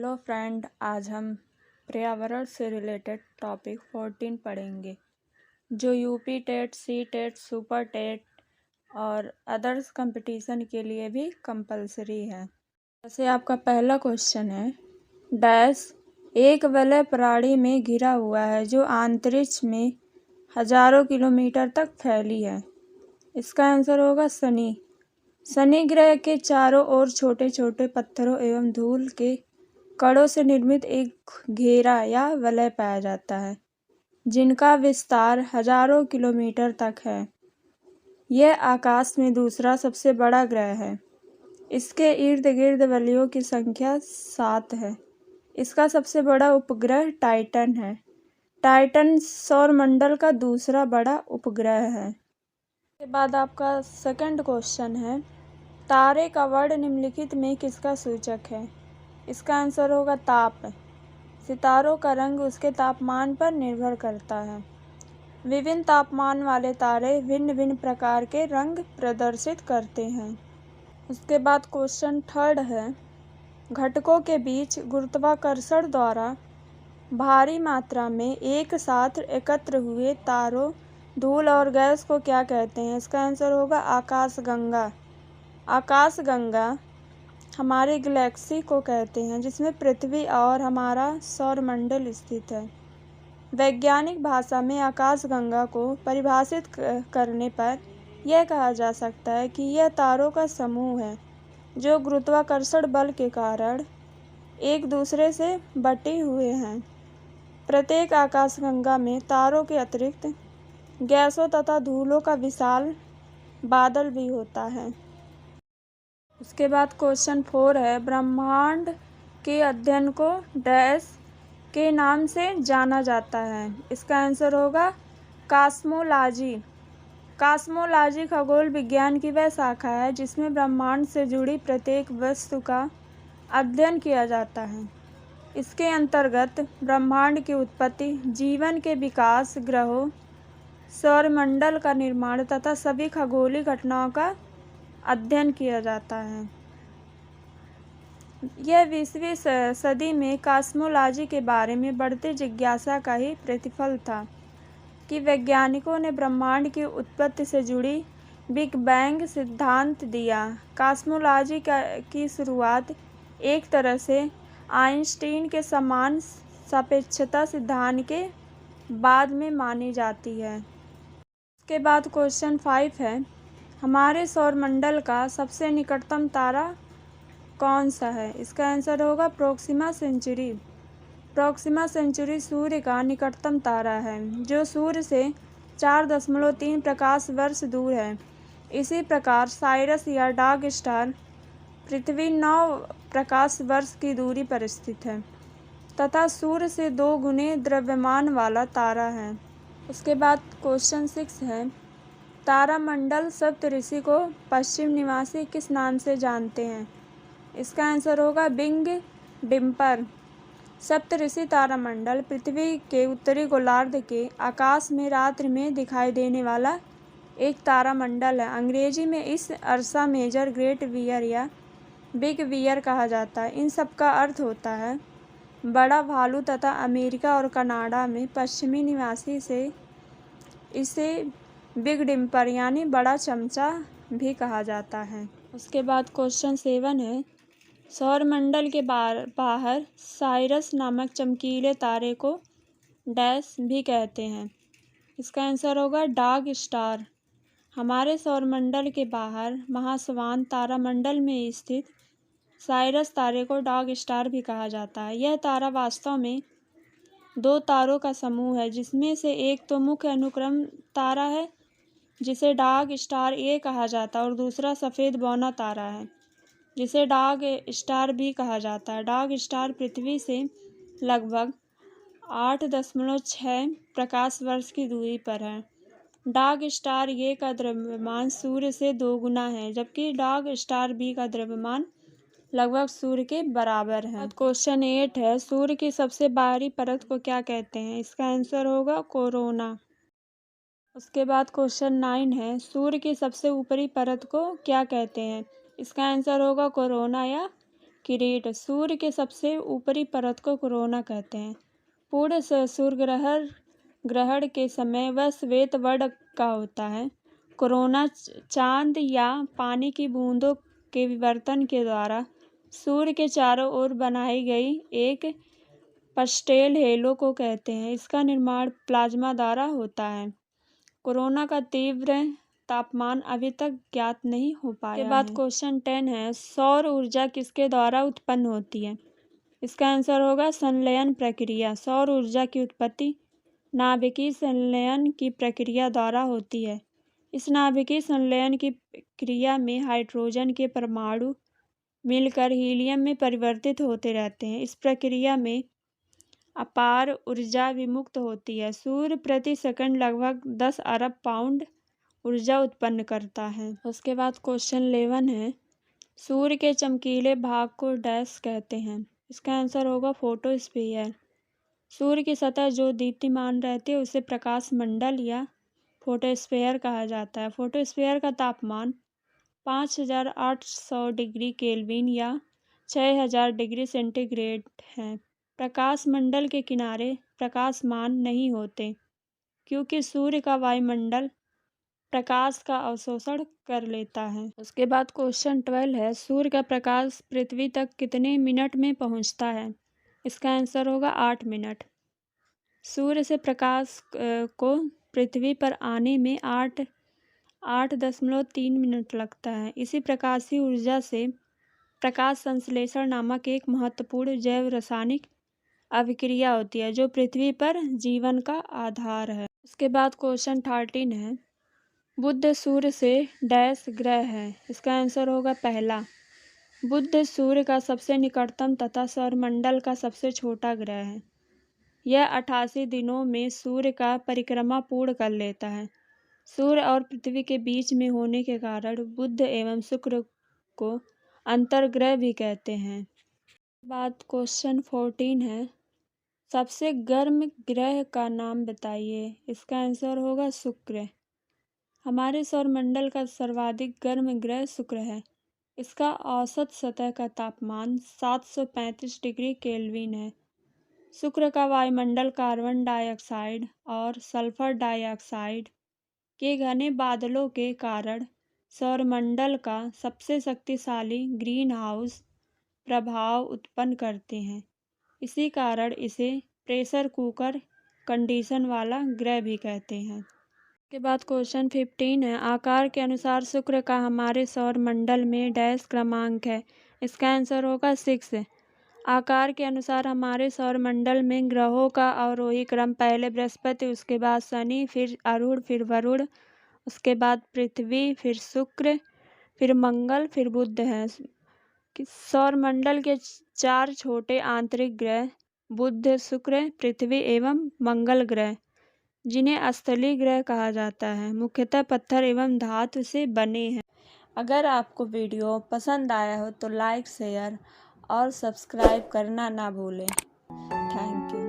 Hello friend, आज हम पर्यावरण से रिलेटेड टॉपिक 14 पढ़ेंगे जो UP TET, C TET, super TET और अदर्स कंपटीशन के लिए भी कंपलसरी है। जैसे आपका पहला क्वेश्चन है, डैश एक वलय प्राणी में घिरा हुआ है जो अंतरिक्ष में हजारों किलोमीटर तक फैली है। इसका आंसर होगा शनि। शनि ग्रह के चारों ओर छोटे छोटे पत्थरों एवं धूल के कणों से निर्मित एक घेरा या वलय पाया जाता है जिनका विस्तार हजारों किलोमीटर तक है। यह आकाश में दूसरा सबसे बड़ा ग्रह है। इसके इर्द गिर्द वलयों की संख्या 7 है। इसका सबसे बड़ा उपग्रह टाइटन है। टाइटन सौरमंडल का दूसरा बड़ा उपग्रह है। इसके बाद आपका सेकंड क्वेश्चन है, तारे का वर्ण निम्नलिखित में किसका सूचक है? इसका आंसर होगा ताप। सितारों का रंग उसके तापमान पर निर्भर करता है। विभिन्न तापमान वाले तारे भिन्न भिन्न प्रकार के रंग प्रदर्शित करते हैं। उसके बाद क्वेश्चन थर्ड है, घटकों के बीच गुरुत्वाकर्षण द्वारा भारी मात्रा में एक साथ एकत्र हुए तारों, धूल और गैस को क्या कहते हैं? इसका आंसर होगा आकाशगंगा। आकाशगंगा हमारे गैलेक्सी को कहते हैं जिसमें पृथ्वी और हमारा सौरमंडल स्थित है। वैज्ञानिक भाषा में आकाशगंगा को परिभाषित करने पर यह कहा जा सकता है कि यह तारों का समूह है जो गुरुत्वाकर्षण बल के कारण एक दूसरे से बटे हुए हैं। प्रत्येक आकाशगंगा में तारों के अतिरिक्त गैसों तथा धूलों का विशाल बादल भी होता है। उसके बाद क्वेश्चन 4 है, ब्रह्मांड के अध्ययन को डैश के नाम से जाना जाता है? इसका आंसर होगा कॉस्मोलॉजी। कॉस्मोलॉजी खगोल विज्ञान की वह शाखा है जिसमें ब्रह्मांड से जुड़ी प्रत्येक वस्तु का अध्ययन किया जाता है। इसके अंतर्गत ब्रह्मांड की उत्पत्ति, जीवन के विकास, ग्रहों, सौरमंडल का निर्माण तथा सभी खगोलीय घटनाओं का अध्ययन किया जाता है। यह 20वीं सदी में कॉस्मोलॉजी के बारे में बढ़ती जिज्ञासा का ही प्रतिफल था कि वैज्ञानिकों ने ब्रह्मांड की उत्पत्ति से जुड़ी बिग बैंग सिद्धांत दिया। कॉस्मोलॉजी की शुरुआत एक तरह से आइंस्टीन के समान सापेक्षता सिद्धांत के बाद में मानी जाती है। इसके बाद क्वेश्चन 5 है, हमारे सौरमंडल का सबसे निकटतम तारा कौन सा है? इसका आंसर होगा प्रोक्सिमा सेंचुरी। प्रोक्सिमा सेंचुरी सूर्य का निकटतम तारा है जो सूर्य से 4.3 प्रकाश वर्ष दूर है। इसी प्रकार साइरस या डार्क स्टार पृथ्वी 9 प्रकाश वर्ष की दूरी पर स्थित है तथा सूर्य से 2 गुने द्रव्यमान वाला तारा है। उसके बाद क्वेश्चन 6 है, तारामंडल सप्तऋषि को पश्चिम निवासी किस नाम से जानते हैं? इसका आंसर होगा बिग डिम्पर। सप्तऋषि तारामंडल पृथ्वी के उत्तरी गोलार्ध के आकाश में रात्रि में दिखाई देने वाला एक तारामंडल है। अंग्रेजी में इस अर्सा मेजर, ग्रेट वियर या बिग वियर कहा जाता है। इन सब का अर्थ होता है बड़ा भालू तथा अमेरिका और कनाडा में पश्चिमी निवासी से इसे बिग डिम्पर यानी बड़ा चमचा भी कहा जाता है। उसके बाद क्वेश्चन 7 है, सौरमंडल के बाहर साइरस नामक चमकीले तारे को डैश भी कहते हैं? इसका आंसर होगा डार्क स्टार। हमारे सौरमंडल के बाहर महासवान तारामंडल में स्थित साइरस तारे को डार्क स्टार भी कहा जाता है। यह तारा वास्तव में 2 तारों का समूह है जिसमें से एक तो मुख्य अनुक्रम तारा है जिसे डार्क स्टार ए कहा जाता है और दूसरा सफ़ेद बौना तारा है जिसे डार्क स्टार बी कहा जाता है। डार्क स्टार पृथ्वी से लगभग 8.6 प्रकाश वर्ष की दूरी पर है। डार्क स्टार ए का द्रव्यमान सूर्य से 2 गुना है जबकि डार्क स्टार बी का द्रव्यमान लगभग सूर्य के बराबर है। क्वेश्चन 8 है, सूर्य की सबसे बाहरी परत को क्या कहते हैं? इसका आंसर होगा कोरोना। उसके बाद क्वेश्चन 9 है, सूर्य की सबसे ऊपरी परत को क्या कहते हैं? इसका आंसर होगा कोरोना या किरीट। सूर्य के सबसे ऊपरी परत को कोरोना कहते हैं। पूर्ण सूर्य ग्रहण के समय वह श्वेत वर्ण का होता है। कोरोना चांद या पानी की बूंदों के विवर्तन के द्वारा सूर्य के चारों ओर बनाई गई एक पस्टेल हेलो को कहते हैं। इसका निर्माण प्लाज्मा द्वारा होता है। कोरोना का तीव्र तापमान अभी तक ज्ञात नहीं हो पाया के बाद क्वेश्चन 10 है, सौर ऊर्जा किसके द्वारा उत्पन्न होती है? इसका आंसर होगा संलयन प्रक्रिया। सौर ऊर्जा की उत्पत्ति नाभिकीय संलयन की प्रक्रिया द्वारा होती है। इस नाभिकीय संलयन की क्रिया में हाइड्रोजन के परमाणु मिलकर हीलियम में परिवर्तित होते रहते हैं। इस प्रक्रिया में अपार ऊर्जा विमुक्त होती है। सूर्य प्रति सेकंड लगभग 10 अरब पाउंड ऊर्जा उत्पन्न करता है। उसके बाद क्वेश्चन 11 है, सूर्य के चमकीले भाग को डैश कहते हैं? इसका आंसर होगा फोटोस्फीयर। सूर्य की सतह जो दीप्तिमान रहती है उसे प्रकाश मंडल या फोटोस्फीयर कहा जाता है। फोटोस्फीयर का तापमान 5800 डिग्री केल्विन या 6000 डिग्री सेंटीग्रेड है। प्रकाश मंडल के किनारे प्रकाशमान नहीं होते क्योंकि सूर्य का वायुमंडल प्रकाश का अवशोषण कर लेता है। उसके बाद क्वेश्चन 12 है, सूर्य का प्रकाश पृथ्वी तक कितने मिनट में पहुंचता है? इसका आंसर होगा 8 मिनट। सूर्य से प्रकाश को पृथ्वी पर आने में 8.3 मिनट लगता है। इसी प्रकाशीय ऊर्जा से प्रकाश संश्लेषण नामक एक महत्वपूर्ण जैव रासायनिक अभिक्रिया होती है जो पृथ्वी पर जीवन का आधार है। उसके बाद क्वेश्चन 13 है, बुध सूर्य से डैश ग्रह है? इसका आंसर होगा पहला। बुध सूर्य का सबसे निकटतम तथा सौरमंडल का सबसे छोटा ग्रह है। यह 88 दिनों में सूर्य का परिक्रमा पूर्ण कर लेता है। सूर्य और पृथ्वी के बीच में होने के कारण बुध एवं शुक्र को अंतर्ग्रह भी कहते हैं। बाद क्वेश्चन 14 है, सबसे गर्म ग्रह का नाम बताइए? इसका आंसर होगा शुक्र। हमारे सौरमंडल का सर्वाधिक गर्म ग्रह शुक्र है। इसका औसत सतह का तापमान 735 डिग्री केल्विन है। शुक्र का वायुमंडल कार्बन डाइऑक्साइड और सल्फर डाइऑक्साइड के घने बादलों के कारण सौरमंडल का सबसे शक्तिशाली ग्रीन हाउस प्रभाव उत्पन्न करते हैं। इसी कारण इसे प्रेशर कुकर कंडीशन वाला ग्रह भी कहते हैं। के बाद क्वेश्चन 15 है, आकार के अनुसार शुक्र का हमारे सौरमंडल में डैश क्रमांक है? इसका आंसर होगा 6। आकार के अनुसार हमारे सौरमंडल में ग्रहों का अवरोही क्रम पहले बृहस्पति, उसके बाद शनि, फिर अरुण, फिर वरुण, उसके बाद पृथ्वी, फिर शुक्र, फिर मंगल, फिर बुध है। सौरमंडल के 4 छोटे आंतरिक ग्रह बुध, शुक्र, पृथ्वी एवं मंगल ग्रह, जिन्हें स्थलीय ग्रह कहा जाता है, मुख्यतः पत्थर एवं धातु से बने हैं। अगर आपको वीडियो पसंद आया हो तो लाइक, शेयर और सब्सक्राइब करना ना भूलें। Thank you.